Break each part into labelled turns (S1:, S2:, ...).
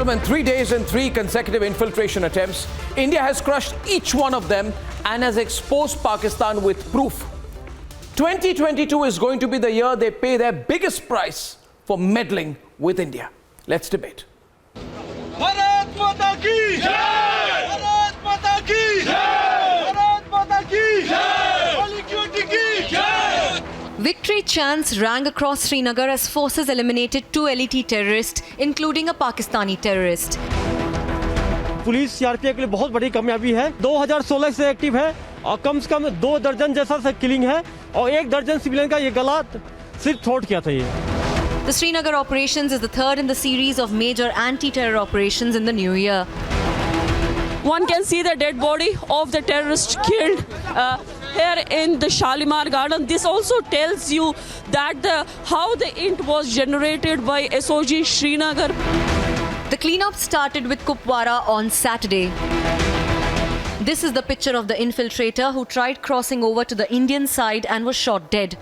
S1: gentlemen, 3 days and 3 consecutive infiltration attempts. India has crushed each one of them and has exposed Pakistan with proof. 2022 is going to be the year they pay their biggest price for meddling with India. Let's debate.
S2: Bharat माता की जय! भारत माता की जय! भारत माता की जय! होली की जय!
S3: Victory chants rang across Srinagar as forces eliminated 2 LET terrorists, including a Pakistani terrorist.
S4: Police CRPF के लिए बहुत बड़ी कामयाबी है। 2016 से एक्टिव है और कम से कम 2 दर्जन जैसा से किलिंग है और 1 दर्जन सिविलियन का ये गला सिर्फ थोट किया था ये।
S3: The Srinagar operations is the third in the series of major anti-terror operations in the new year.
S5: One can see the dead body of the terrorist killed here in the Shalimar Garden. This also tells you that how the int was generated by SOG Srinagar.
S3: The cleanup started with Kupwara on Saturday. This is the picture of the infiltrator who tried crossing over to the Indian side and was shot dead.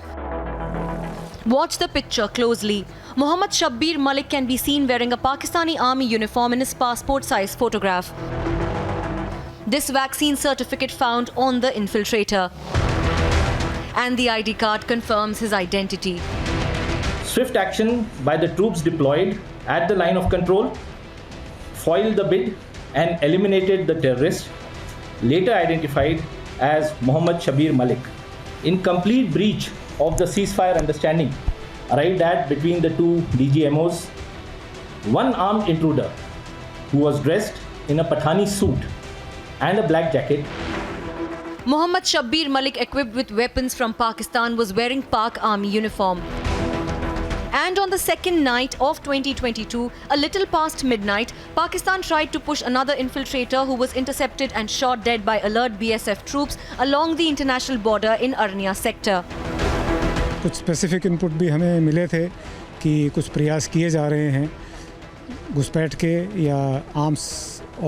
S3: Watch the picture closely. Mohammad Shabbir Malik can be seen wearing a Pakistani army uniform in his passport-size photograph. This vaccine certificate found on the infiltrator. And the ID card confirms his identity.
S6: Swift action by the troops deployed at the line of control foiled the bid and eliminated the terrorist, later identified as Mohammad Shabbir Malik, in complete breach of the ceasefire understanding arrived at between the two DGMOs. One armed intruder who was dressed in a Pathani suit and a black jacket.
S3: Mohammad Shabbir Malik, equipped with weapons from Pakistan, was wearing Pak army uniform. And on the second night of 2022, a little past midnight, Pakistan tried to push another infiltrator who was intercepted and shot dead by alert BSF troops along the international border in Aranya sector.
S7: कुछ specific input भी हमें मिले थे कि कुछ प्रयास किए जा रहे हैं घुसपैठ के या आर्म्स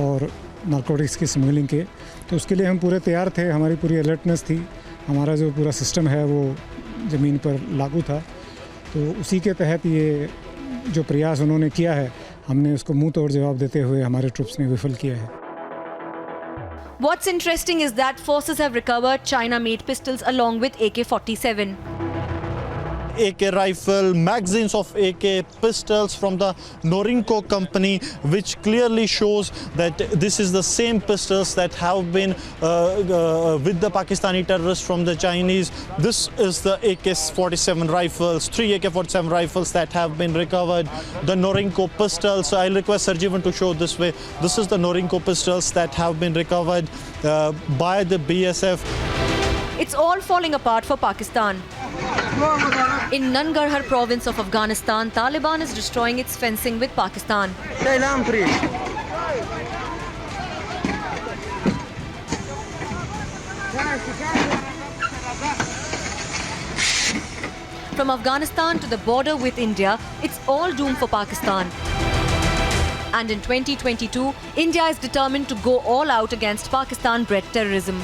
S7: और नारकोटिक्स की स्मगलिंग के, तो उसके लिए हम पूरे तैयार थे। हमारी पूरी अलर्टनेस थी। हमारा जो पूरा सिस्टम है वो ज़मीन पर लागू था, तो उसी के तहत ये जो प्रयास उन्होंने किया है, हमने उसको मुंह तोड़ जवाब देते हुए हमारे ट्रुप्स ने विफल किया है।
S3: What's interesting is that forces have recovered China-made pistols along with AK-47.
S8: AK rifle, magazines of AK pistols from the Norinco company, which clearly shows that this is the same pistols that have been with the Pakistani terrorists from the Chinese. This is the AK-47 rifles, 3 AK-47 rifles that have been recovered. The Norinco pistols, so I'll request Sarjeevan to show this way. This is the Norinco pistols that have been recovered by the BSF.
S3: It's all falling apart for Pakistan. In Nangarhar province of Afghanistan, Taliban is destroying its fencing with Pakistan. From Afghanistan to the border with India, it's all doomed for Pakistan. And in 2022, India is determined to go all out against Pakistan-bred terrorism.